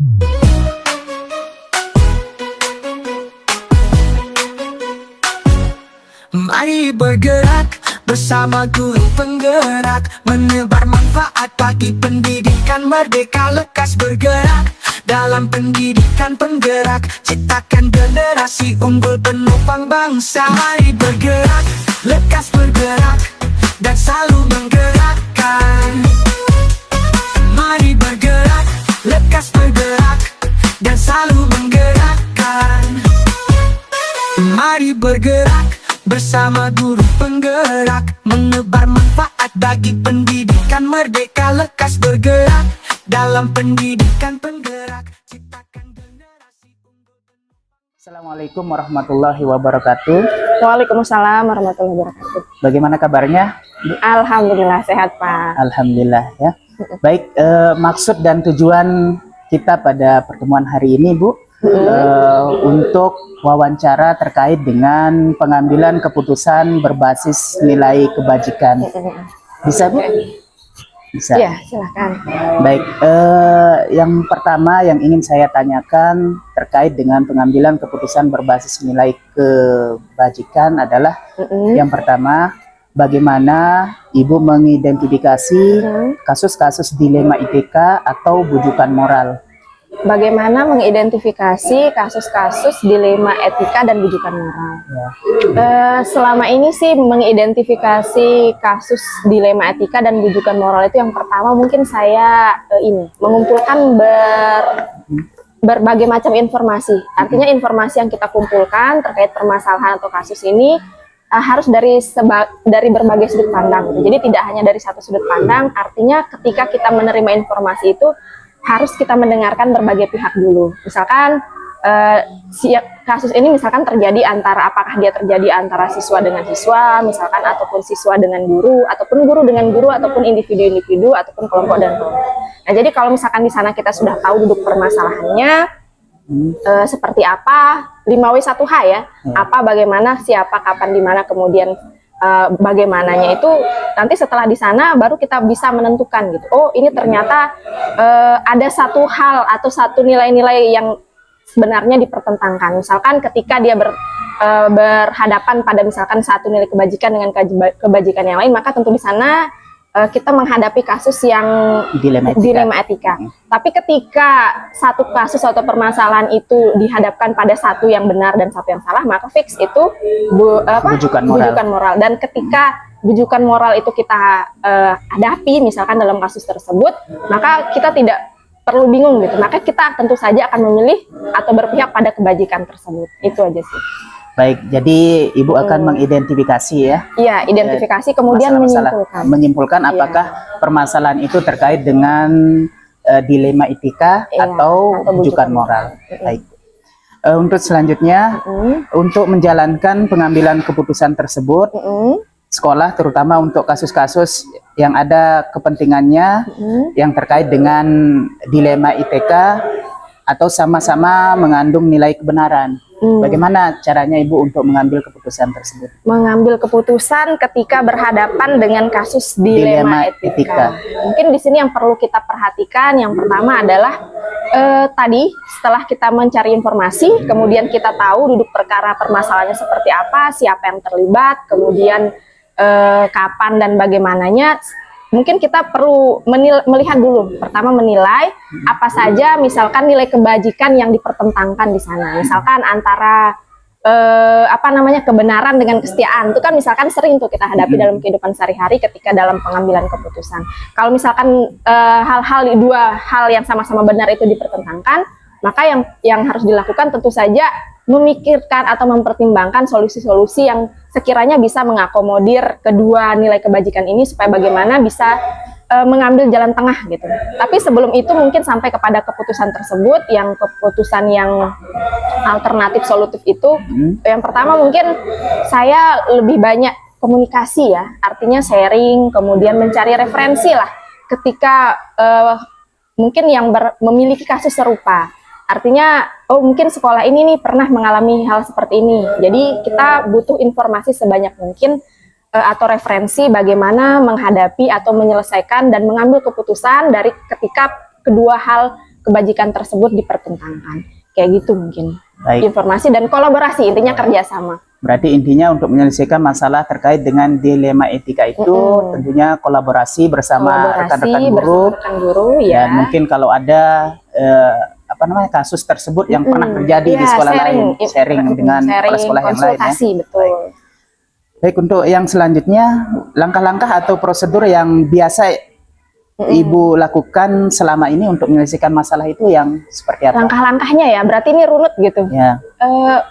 Mari bergerak bersama guru penggerak, menebar manfaat bagi pendidikan merdeka. Lekas bergerak dalam pendidikan penggerak, ciptakan generasi unggul penopang bangsa. Mari bergerak, lekas bergerak, dan selalu menggerakkan. Mari bergerak, lekas bergerak, dan selalu menggerakkan. Mari bergerak bersama guru penggerak, menebar manfaat bagi pendidikan merdeka. Lekas bergerak dalam pendidikan penggerak, ciptakan generasi unggul. Assalamualaikum warahmatullahi wabarakatuh. Waalaikumsalam warahmatullahi wabarakatuh. Bagaimana kabarnya? Alhamdulillah sehat, Pak. Alhamdulillah ya. Baik, maksud dan tujuan kita pada pertemuan hari ini, Bu, untuk wawancara terkait dengan pengambilan keputusan berbasis nilai kebajikan. Bisa, Bu? Bisa. Ya, silakan. Baik, yang pertama yang ingin saya tanyakan terkait dengan pengambilan keputusan berbasis nilai kebajikan adalah yang pertama, bagaimana Ibu mengidentifikasi kasus-kasus dilema ITK atau bujukan moral? Bagaimana mengidentifikasi kasus-kasus dilema etika dan bujukan moral? Ya. Selama ini sih mengidentifikasi kasus dilema etika dan bujukan moral itu yang pertama mungkin saya mengumpulkan berbagai macam informasi. Artinya informasi yang kita kumpulkan terkait permasalahan atau kasus ini harus dari berbagai sudut pandang. Gitu. Jadi tidak hanya dari satu sudut pandang. Artinya ketika kita menerima informasi itu harus kita mendengarkan berbagai pihak dulu. Misalkan kasus ini misalkan terjadi apakah dia terjadi antara siswa dengan siswa, misalkan, ataupun siswa dengan guru, ataupun guru dengan guru, ataupun individu-individu, ataupun kelompok dan kelompok. Nah, jadi kalau misalkan di sana kita sudah tahu duduk permasalahannya, seperti apa, 5W1H ya, apa, bagaimana, siapa, kapan, di mana, kemudian bagaimananya itu nanti setelah di sana baru kita bisa menentukan gitu. Oh, ini ternyata ada satu hal atau satu nilai-nilai yang sebenarnya dipertentangkan. Misalkan ketika dia berhadapan pada misalkan satu nilai kebajikan dengan kebajikan yang lain, maka tentu di sana kita menghadapi kasus yang dilema etika. Tapi ketika satu kasus atau permasalahan itu dihadapkan pada satu yang benar dan satu yang salah, maka fix itu bujukan moral. Dan ketika bujukan moral itu kita hadapi misalkan dalam kasus tersebut, maka kita tidak perlu bingung gitu. Maka kita tentu saja akan memilih atau berpihak pada kebajikan tersebut. Itu aja sih. Baik, jadi Ibu akan mengidentifikasi ya? Iya, identifikasi kemudian menyimpulkan apakah permasalahan itu terkait dengan dilema etika atau bujukan moral. Baik. Untuk selanjutnya, untuk menjalankan pengambilan keputusan tersebut, sekolah terutama untuk kasus-kasus yang ada kepentingannya yang terkait dengan dilema ITK atau sama-sama mengandung nilai kebenaran. Bagaimana caranya Ibu untuk mengambil keputusan tersebut? Mengambil keputusan ketika berhadapan dengan kasus dilema etika. Mungkin di sini yang perlu kita perhatikan yang pertama adalah tadi setelah kita mencari informasi, kemudian kita tahu duduk perkara permasalahannya seperti apa, siapa yang terlibat, kemudian kapan dan bagaimananya. Mungkin kita perlu melihat dulu, pertama menilai apa saja misalkan nilai kebajikan yang dipertentangkan di sana. Misalkan antara kebenaran dengan kesetiaan, itu kan misalkan sering tuh kita hadapi dalam kehidupan sehari-hari ketika dalam pengambilan keputusan. Kalau misalkan dua hal yang sama-sama benar itu dipertentangkan, maka yang harus dilakukan tentu saja memikirkan atau mempertimbangkan solusi-solusi yang sekiranya bisa mengakomodir kedua nilai kebajikan ini supaya bagaimana bisa mengambil jalan tengah gitu. Tapi sebelum itu mungkin sampai kepada keputusan tersebut, yang keputusan yang alternatif solutif itu, yang pertama mungkin saya lebih banyak komunikasi ya, artinya sharing, kemudian mencari referensi lah ketika mungkin yang memiliki kasus serupa. Artinya, oh mungkin sekolah ini nih pernah mengalami hal seperti ini. Jadi kita butuh informasi sebanyak mungkin atau referensi bagaimana menghadapi atau menyelesaikan dan mengambil keputusan dari ketika kedua hal kebajikan tersebut dipertentangkan. Kayak gitu mungkin. Baik. Informasi dan kolaborasi, intinya kerjasama. Berarti intinya untuk menyelesaikan masalah terkait dengan dilema etika itu tentunya kolaborasi bersama rekan-rekan guru. Ya. Dan mungkin kalau ada kasus tersebut yang pernah terjadi di sekolah lain, sharing dengan kepala sekolah yang lain ya. Betul. Baik, untuk yang selanjutnya langkah-langkah atau prosedur yang biasa Ibu lakukan selama ini untuk menyelesaikan masalah itu yang seperti apa? Langkah-langkahnya ya, berarti ini runut gitu. Ya.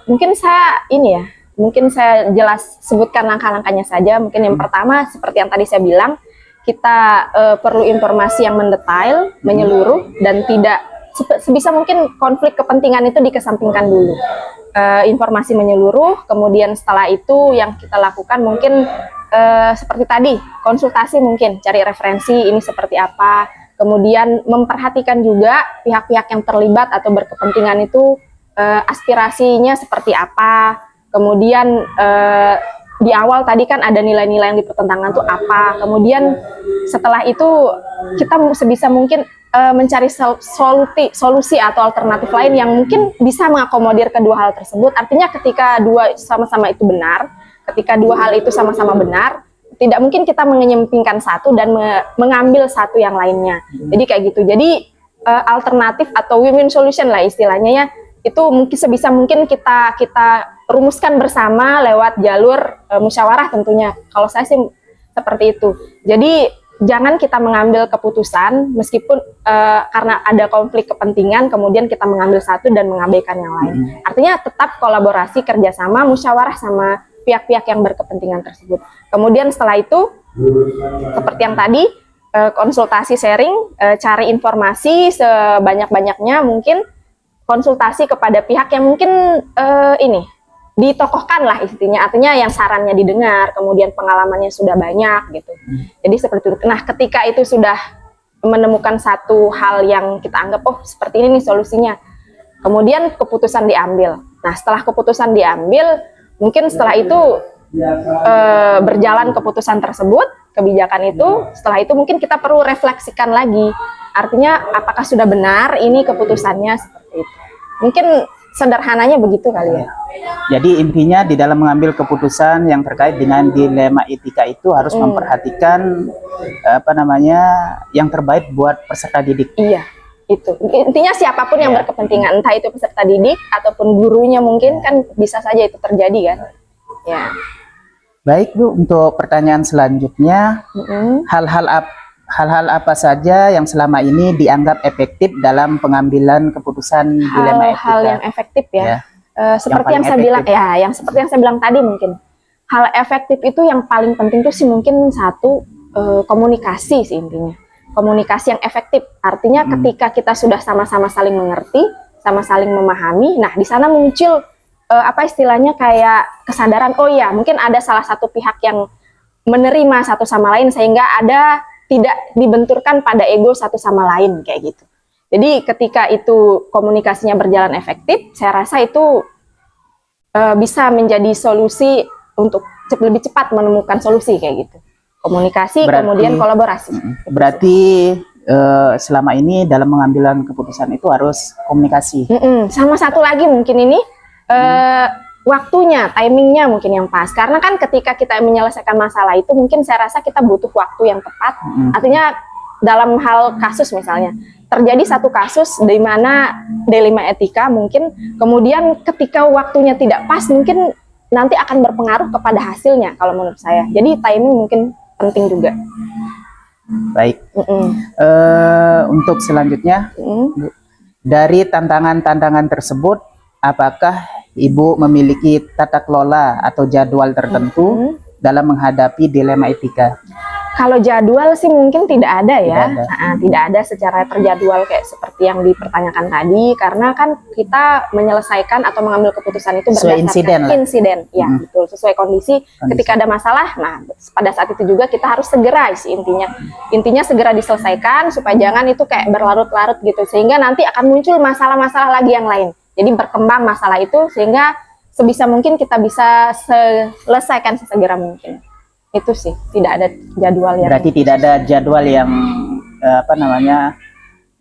Mungkin saya jelas sebutkan langkah-langkahnya saja. Mungkin yang pertama seperti yang tadi saya bilang, kita perlu informasi yang mendetail, menyeluruh, dan tidak sebisa mungkin konflik kepentingan itu dikesampingkan dulu. Informasi menyeluruh, kemudian setelah itu yang kita lakukan mungkin seperti tadi, konsultasi mungkin, cari referensi ini seperti apa, kemudian memperhatikan juga pihak-pihak yang terlibat atau berkepentingan itu aspirasinya seperti apa, kemudian di awal tadi kan ada nilai-nilai yang dipertentangkan itu apa, kemudian setelah itu kita sebisa mungkin mencari solusi atau alternatif lain yang mungkin bisa mengakomodir kedua hal tersebut. Artinya ketika dua sama-sama itu benar, ketika dua hal itu sama-sama benar, tidak mungkin kita mengenyampingkan satu dan mengambil satu yang lainnya. Jadi kayak gitu. Jadi alternatif atau win-win solution lah istilahnya ya, itu mungkin sebisa mungkin kita rumuskan bersama lewat jalur musyawarah tentunya. Kalau saya sih seperti itu. Jadi jangan kita mengambil keputusan meskipun karena ada konflik kepentingan kemudian kita mengambil satu dan mengabaikan yang lain. Artinya tetap kolaborasi, kerjasama, musyawarah sama pihak-pihak yang berkepentingan tersebut. Kemudian setelah itu seperti yang tadi, konsultasi, sharing, cari informasi sebanyak-banyaknya, mungkin konsultasi kepada pihak yang mungkin ditokohkan lah istilahnya, artinya yang sarannya didengar, kemudian pengalamannya sudah banyak gitu. Jadi seperti itu. Nah, ketika itu sudah menemukan satu hal yang kita anggap oh seperti ini nih solusinya, kemudian keputusan diambil. Nah, setelah keputusan diambil, mungkin setelah itu berjalan keputusan tersebut, kebijakan itu, setelah itu mungkin kita perlu refleksikan lagi. Artinya apakah sudah benar ini keputusannya seperti itu. Mungkin sederhananya begitu kali ya. Jadi intinya di dalam mengambil keputusan yang terkait dengan dilema etika itu harus memperhatikan yang terbaik buat peserta didik. Iya, itu. Intinya siapapun yang berkepentingan, entah itu peserta didik ataupun gurunya mungkin kan bisa saja itu terjadi kan. Ya. Baik Bu, untuk pertanyaan selanjutnya, hal-hal apa saja yang selama ini dianggap efektif dalam pengambilan keputusan dilema etika? Hal yang efektif ya. Seperti yang saya bilang ya, yang seperti yang saya bilang tadi mungkin. Hal efektif itu yang paling penting itu sih mungkin satu komunikasi sih intinya. Komunikasi yang efektif. Artinya ketika kita sudah sama-sama saling mengerti, sama saling memahami, nah di sana muncul istilahnya kayak kesadaran, oh ya mungkin ada salah satu pihak yang menerima satu sama lain sehingga ada tidak dibenturkan pada ego satu sama lain kayak gitu. Jadi ketika itu komunikasinya berjalan efektif, saya rasa itu bisa menjadi solusi untuk lebih cepat menemukan solusi kayak gitu. Komunikasi kemudian kolaborasi. Berarti selama ini dalam pengambilan keputusan itu harus komunikasi. Sama satu lagi mungkin ini waktunya, timingnya mungkin yang pas. Karena kan ketika kita menyelesaikan masalah itu mungkin saya rasa kita butuh waktu yang tepat. Artinya dalam hal kasus misalnya, terjadi satu kasus di mana dilema etika mungkin, kemudian ketika waktunya tidak pas mungkin nanti akan berpengaruh kepada hasilnya kalau menurut saya. Jadi timing mungkin penting juga. Baik. Untuk selanjutnya, dari tantangan-tantangan tersebut, apakah Ibu memiliki tata kelola atau jadwal tertentu dalam menghadapi dilema etika? Kalau jadwal sih mungkin tidak ada ya, tidak ada secara terjadwal kayak seperti yang dipertanyakan tadi, karena kan kita menyelesaikan atau mengambil keputusan itu berdasarkan insiden, ya betul, sesuai kondisi. Ketika ada masalah, nah pada saat itu juga kita harus segera sih intinya segera diselesaikan supaya jangan itu kayak berlarut-larut gitu, sehingga nanti akan muncul masalah-masalah lagi yang lain. Jadi berkembang masalah itu sehingga sebisa mungkin kita bisa selesaikan sesegera mungkin. Itu sih, tidak ada jadwal yang... Berarti tidak ada jadwal yang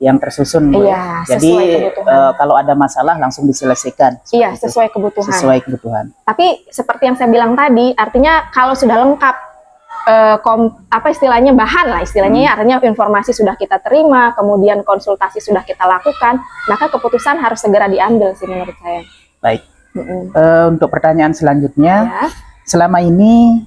yang tersusun, Bu. Iya, Jadi sesuai kebutuhan. kalau ada masalah langsung diselesaikan. Iya, Seperti itu. sesuai kebutuhan. Sesuai kebutuhan. Tapi seperti yang saya bilang tadi, artinya kalau sudah lengkap apa istilahnya bahan lah istilahnya ya, artinya informasi sudah kita terima, kemudian konsultasi sudah kita lakukan, maka keputusan harus segera diambil sih menurut saya. Baik. Untuk pertanyaan selanjutnya, Ya. selama ini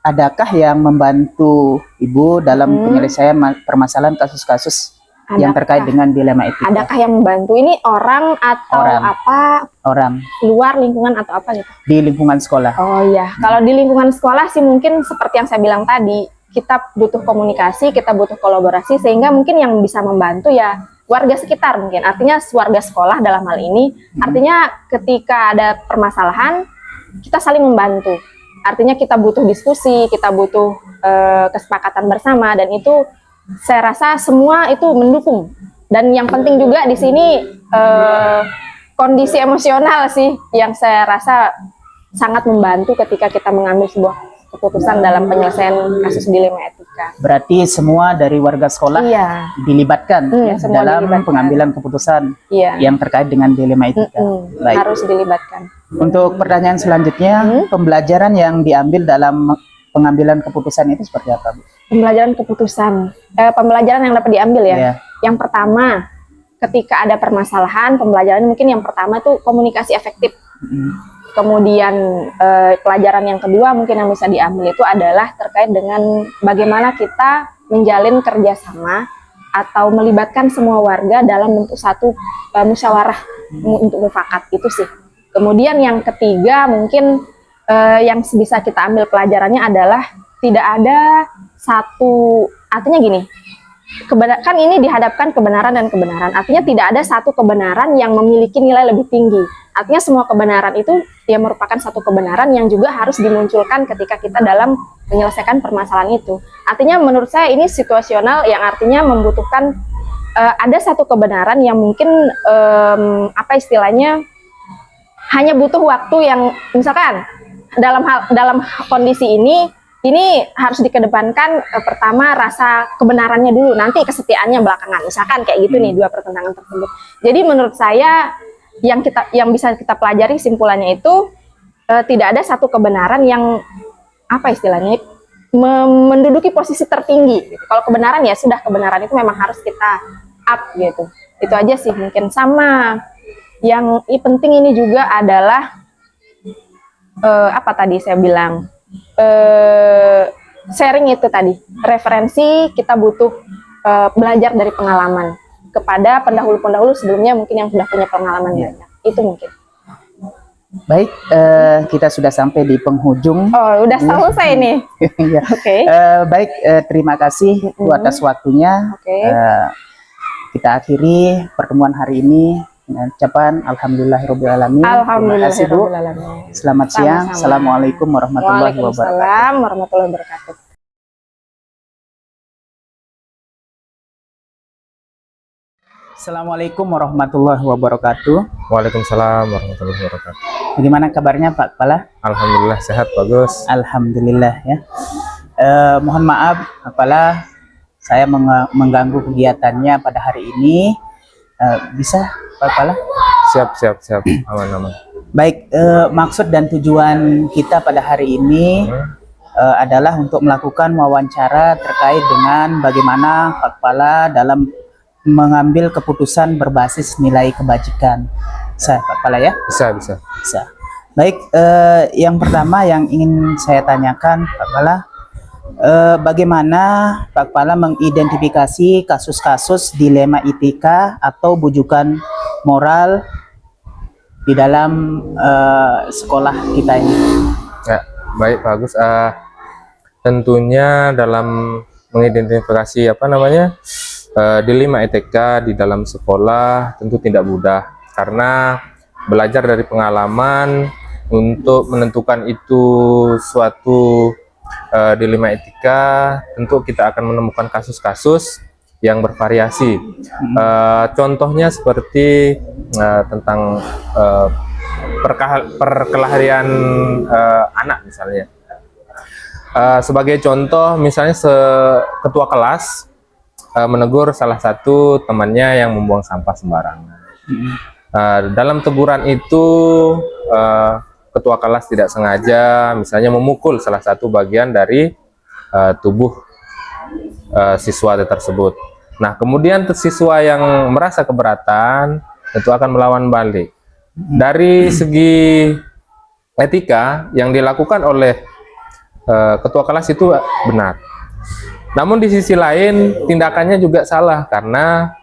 adakah yang membantu Ibu dalam penyelesaian permasalahan kasus-kasus yang terkait dengan dilema etika? Adakah yang membantu? Ini orang atau apa? Orang. Luar lingkungan atau apa gitu? Di lingkungan sekolah. Oh iya, kalau di lingkungan sekolah sih mungkin seperti yang saya bilang tadi, kita butuh komunikasi, kita butuh kolaborasi, sehingga mungkin yang bisa membantu ya warga sekitar mungkin. Artinya warga sekolah dalam hal ini, artinya ketika ada permasalahan, kita saling membantu. Artinya kita butuh diskusi, kita butuh kesepakatan bersama, dan itu saya rasa semua itu mendukung. Dan yang penting juga di sini kondisi emosional sih yang saya rasa sangat membantu ketika kita mengambil sebuah keputusan dalam penyelesaian kasus dilema etika. Berarti semua dari warga sekolah dilibatkan ya, dalam pengambilan keputusan yang terkait dengan dilema etika. Baik. Harus dilibatkan. Untuk pertanyaan selanjutnya, pembelajaran yang diambil dalam pengambilan keputusan itu seperti apa, Bu? Pembelajaran keputusan, pembelajaran yang dapat diambil ya. Yang pertama, ketika ada permasalahan, pembelajaran mungkin yang pertama itu komunikasi efektif. Kemudian pelajaran yang kedua mungkin yang bisa diambil itu adalah terkait dengan bagaimana kita menjalin kerjasama atau melibatkan semua warga dalam bentuk satu musyawarah untuk mufakat, itu sih. Kemudian yang ketiga mungkin yang bisa kita ambil pelajarannya adalah tidak ada satu, artinya gini, kan ini dihadapkan kebenaran dan kebenaran, artinya tidak ada satu kebenaran yang memiliki nilai lebih tinggi. Artinya semua kebenaran itu ya merupakan satu kebenaran yang juga harus dimunculkan ketika kita dalam menyelesaikan permasalahan itu. Artinya menurut saya ini situasional, yang artinya membutuhkan ada satu kebenaran yang mungkin apa istilahnya hanya butuh waktu yang misalkan dalam kondisi ini harus dikedepankan pertama rasa kebenarannya dulu, nanti kesetiaannya belakangan, misalkan kayak gitu nih dua pertentangan tersebut. Jadi menurut saya yang bisa kita pelajari simpulannya itu tidak ada satu kebenaran yang apa istilahnya menduduki posisi tertinggi gitu. Kalau kebenaran ya sudah, kebenaran itu memang harus kita up gitu. Itu aja sih mungkin. Sama yang penting ini juga adalah apa tadi saya bilang, sharing itu tadi, referensi, kita butuh belajar dari pengalaman kepada pendahulu-pendahulu sebelumnya mungkin yang sudah punya pengalaman banyak. Itu mungkin. Baik, kita sudah sampai di penghujung. Oh, udah selesai nih. Ya. Oke. Baik, terima kasih atas waktunya. Kita akhiri pertemuan hari ini dengan ucapan alhamdulillahirobbilalamin. Alhamdulillahirobbilalamin. Selamat siang. Assalamualaikum warahmatullahi wabarakatuh. Waalaikumsalam warahmatullahi wabarakatuh. Assalamualaikum warahmatullahi wabarakatuh. Waalaikumsalam warahmatullahi wabarakatuh. Bagaimana kabarnya Pak Kepala? Alhamdulillah sehat, bagus. Alhamdulillah ya. Mohon maaf Kepala, saya mengganggu kegiatannya pada hari ini. Bisa Pak Kepala? Siap, aman. Baik, maksud dan tujuan kita pada hari ini adalah untuk melakukan wawancara terkait dengan bagaimana Pak Kepala dalam mengambil keputusan berbasis nilai kebajikan. Bisa Pak Kepala ya? Bisa. Baik, yang pertama yang ingin saya tanyakan Pak Kepala, bagaimana Pak Kepala mengidentifikasi kasus-kasus dilema etika atau bujukan moral di dalam sekolah kita ini? Ya, baik, bagus. Tentunya dalam mengidentifikasi dilema etika di dalam sekolah tentu tidak mudah, karena belajar dari pengalaman untuk menentukan itu suatu dilema etika, tentu kita akan menemukan kasus-kasus yang bervariasi. Contohnya seperti tentang perkelahian anak misalnya. Sebagai contoh, misalnya ketua kelas menegur salah satu temannya yang membuang sampah sembarangan. Dalam teguran itu ketua kelas tidak sengaja misalnya memukul salah satu bagian dari tubuh siswa tersebut. Nah, kemudian siswa yang merasa keberatan tentu akan melawan balik. Dari segi etika yang dilakukan oleh ketua kelas itu benar. Namun di sisi lain tindakannya juga salah karena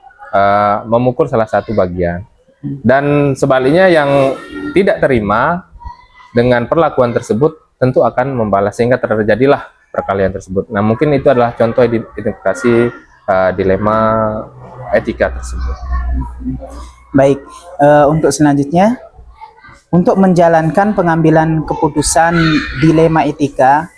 memukul salah satu bagian. Dan sebaliknya yang tidak terima dengan perlakuan tersebut tentu akan membalas sehingga terjadilah perkelahian tersebut. Nah, mungkin itu adalah contoh identifikasi dilema etika tersebut. Baik, untuk selanjutnya, untuk menjalankan pengambilan keputusan dilema etika,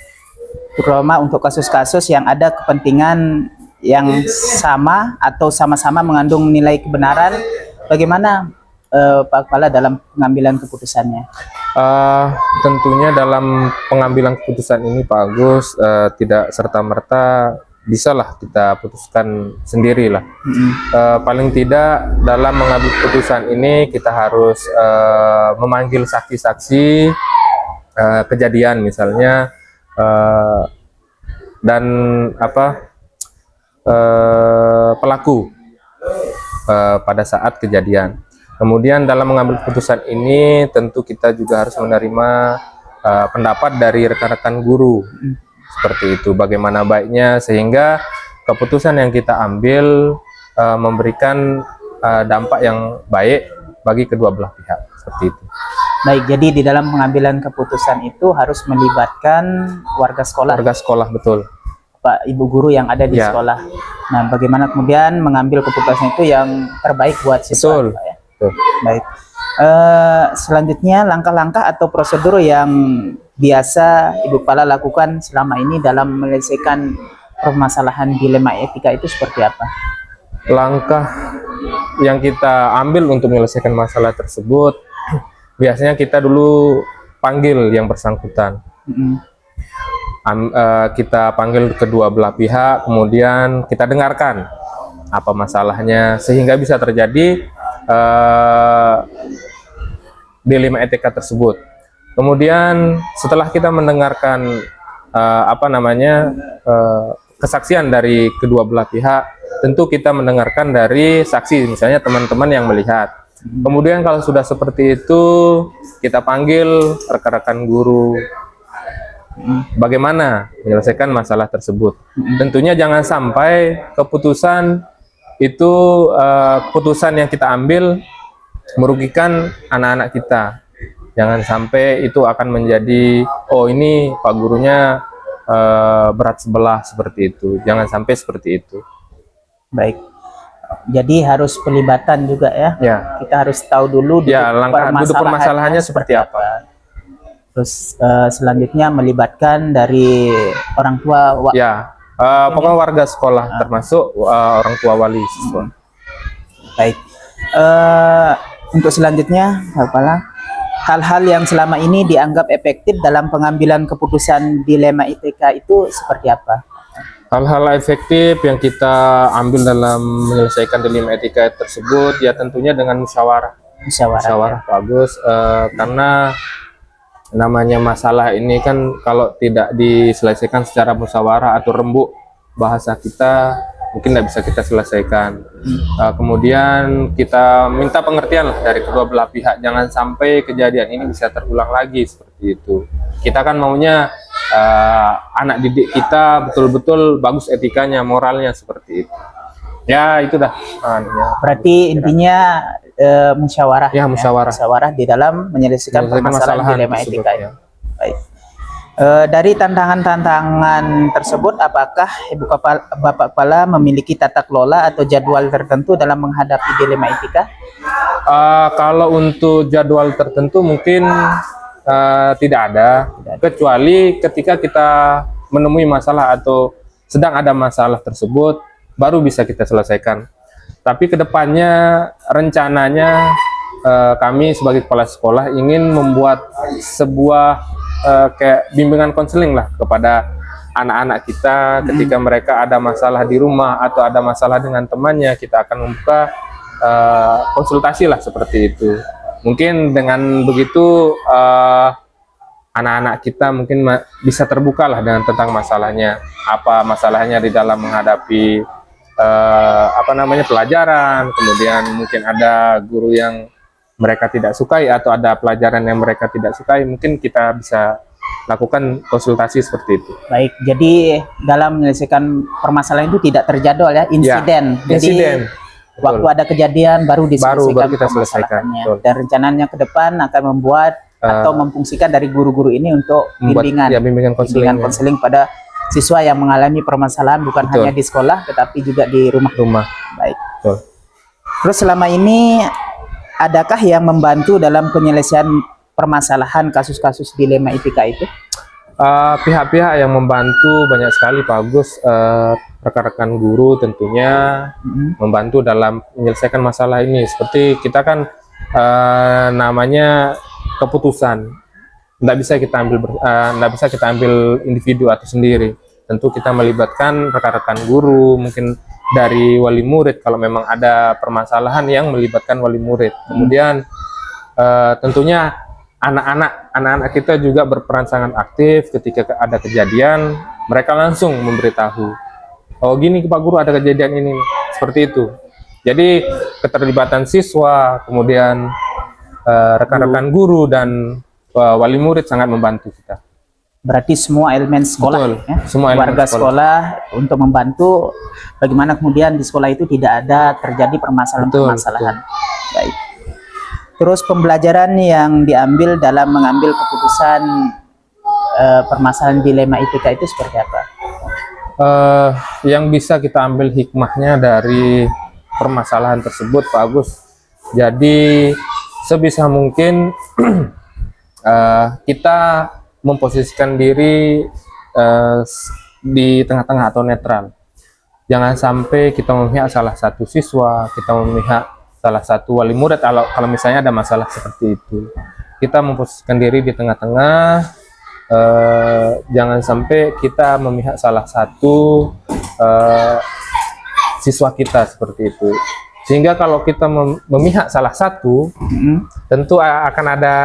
terutama untuk kasus-kasus yang ada kepentingan yang sama atau sama-sama mengandung nilai kebenaran, bagaimana Pak Kepala dalam pengambilan keputusannya? Tentunya dalam pengambilan keputusan ini Pak Agus tidak serta-merta bisalah kita putuskan sendirilah. Paling tidak dalam mengambil keputusan ini kita harus memanggil saksi-saksi kejadian misalnya dan pelaku pada saat kejadian. Kemudian dalam mengambil keputusan ini tentu kita juga harus menerima pendapat dari rekan-rekan guru seperti itu, bagaimana baiknya sehingga keputusan yang kita ambil memberikan dampak yang baik bagi kedua belah pihak seperti itu. Baik, jadi di dalam pengambilan keputusan itu harus melibatkan warga sekolah. Warga sekolah, betul. Pak, Ibu guru yang ada di sekolah. Nah, bagaimana kemudian mengambil keputusan itu yang terbaik buat siswa? Betul. Pak, ya? Betul. Baik. Selanjutnya langkah-langkah atau prosedur yang biasa Ibu Kepala lakukan selama ini dalam menyelesaikan permasalahan dilema etika itu seperti apa? Langkah yang kita ambil untuk menyelesaikan masalah tersebut, biasanya kita dulu panggil yang bersangkutan. Kita panggil kedua belah pihak, kemudian kita dengarkan apa masalahnya sehingga bisa terjadi dilema etika tersebut. Kemudian setelah kita mendengarkan kesaksian dari kedua belah pihak, tentu kita mendengarkan dari saksi, misalnya teman-teman yang melihat. Kemudian kalau sudah seperti itu, kita panggil rekan-rekan guru. Bagaimana menyelesaikan masalah tersebut? Tentunya jangan sampai keputusan itu keputusan yang kita ambil merugikan anak-anak kita. Jangan sampai itu akan menjadi, oh ini Pak gurunya berat sebelah seperti itu. Jangan sampai seperti itu. Baik. Jadi harus pelibatan juga ya. Ya. Kita harus tahu dulu langkah duduk permasalahannya seperti apa. Terus selanjutnya melibatkan dari orang tua. Pokoknya warga sekolah termasuk orang tua wali siswa. Baik. Untuk selanjutnya, Pak Kepala, hal-hal yang selama ini dianggap efektif dalam pengambilan keputusan dilema etika itu seperti apa? Hal-hal efektif yang kita ambil dalam menyelesaikan dilema etika tersebut ya tentunya dengan musyawarah. Musyawarah, Pak Agus, karena namanya masalah ini kan kalau tidak diselesaikan secara musyawarah atau rembuk bahasa kita mungkin tidak bisa kita selesaikan. Kemudian kita minta pengertian lah dari kedua belah pihak, jangan sampai kejadian ini bisa terulang lagi seperti itu. Kita kan maunya anak didik kita betul-betul bagus etikanya, moralnya seperti itu. Ya itu dah. Berarti intinya musyawarah. Ya, musyawarah. Musyawarah di dalam menyelesaikan permasalahan dilema etika. Ya. Baik. Dari tantangan-tantangan tersebut, apakah Bapak Kepala memiliki tata kelola atau jadwal tertentu dalam menghadapi dilema etika? Kalau untuk jadwal tertentu mungkin tidak ada, kecuali ketika kita menemui masalah atau sedang ada masalah tersebut, baru bisa kita selesaikan. Tapi kedepannya rencananya kami sebagai kepala sekolah ingin membuat sebuah kayak bimbingan konseling lah kepada anak-anak kita ketika mereka ada masalah di rumah atau ada masalah dengan temannya, kita akan membuka konsultasi lah seperti itu. Mungkin dengan begitu anak-anak kita mungkin bisa terbuka lah dengan tentang masalahnya, apa masalahnya di dalam menghadapi pelajaran. Kemudian mungkin ada guru yang mereka tidak sukai atau ada pelajaran yang mereka tidak sukai, mungkin kita bisa lakukan konsultasi seperti itu. Baik, jadi dalam menyelesaikan permasalahan itu tidak terjadwal ya, insiden. Ya, jadi insiden. waktu ada kejadian baru diselesaikan kita selesaikan. Dan rencananya ke depan akan membuat atau memfungsikan dari guru-guru ini untuk bimbingan konseling pada siswa yang mengalami permasalahan bukan hanya di sekolah tetapi juga di rumah. Baik. Betul. Terus selama ini adakah yang membantu dalam penyelesaian permasalahan kasus-kasus dilema etika itu? Pihak-pihak yang membantu banyak sekali Pak Agus. Rekan-rekan guru tentunya membantu dalam menyelesaikan masalah ini. Seperti kita kan namanya keputusan, nggak bisa kita ambil individu atau sendiri. Tentu kita melibatkan rekan-rekan guru, mungkin dari wali murid kalau memang ada permasalahan yang melibatkan wali murid. Kemudian tentunya anak-anak kita juga berperan sangat aktif ketika ada kejadian, mereka langsung memberitahu. Oh gini Pak Guru, ada kejadian ini, seperti itu. Jadi keterlibatan siswa, kemudian rekan-rekan guru dan wali murid sangat membantu kita. Berarti semua elemen sekolah, ya? Semua elemen warga sekolah untuk membantu bagaimana kemudian di sekolah itu tidak ada terjadi permasalahan-permasalahan. Baik. Terus pembelajaran yang diambil dalam mengambil keputusan permasalahan dilema etika itu seperti apa? Yang bisa kita ambil hikmahnya dari permasalahan tersebut Pak Agus, jadi sebisa mungkin kita memposisikan diri di tengah-tengah atau netral. Jangan sampai kita memihak salah satu siswa, kita memihak salah satu wali murid kalau misalnya ada masalah seperti itu. Kita memposisikan diri di tengah-tengah. Jangan sampai kita memihak salah satu siswa kita seperti itu, sehingga kalau kita memihak salah satu tentu akan ada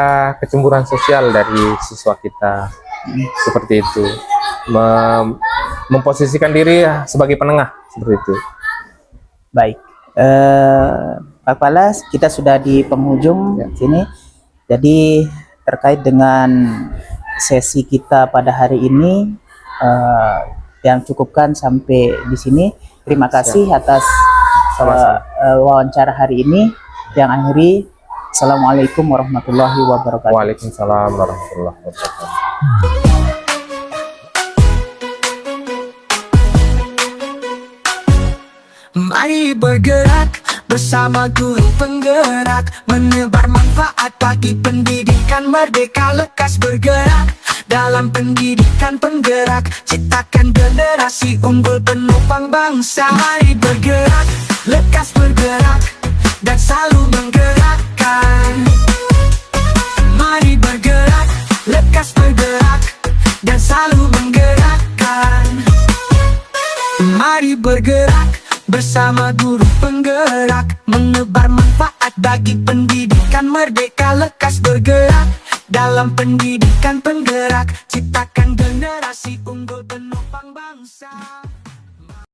kecemburuan sosial dari siswa kita. Seperti itu, memposisikan diri sebagai penengah seperti itu. Baik, Pak Kepala, kita sudah di penghujung sini, jadi terkait dengan sesi kita pada hari ini yang cukupkan sampai di sini. Terima kasih atas wawancara hari ini. Yang akhiri, Assalamualaikum warahmatullahi wabarakatuh. Waalaikumsalam warahmatullahi wabarakatuh. Mari bergerak bersama guru penggerak, menebar manfaat bagi pendidikan merdeka. Lekas bergerak dalam pendidikan penggerak, ciptakan generasi unggul penopang bangsa. Mari bergerak, lekas bergerak, dan selalu menggerakkan. Mari bergerak, lekas bergerak, dan selalu menggerakkan. Mari bergerak bersama guru penggerak, menebar manfaat bagi pendidikan merdeka. Lekas bergerak dalam pendidikan penggerak, ciptakan generasi unggul penopang bangsa.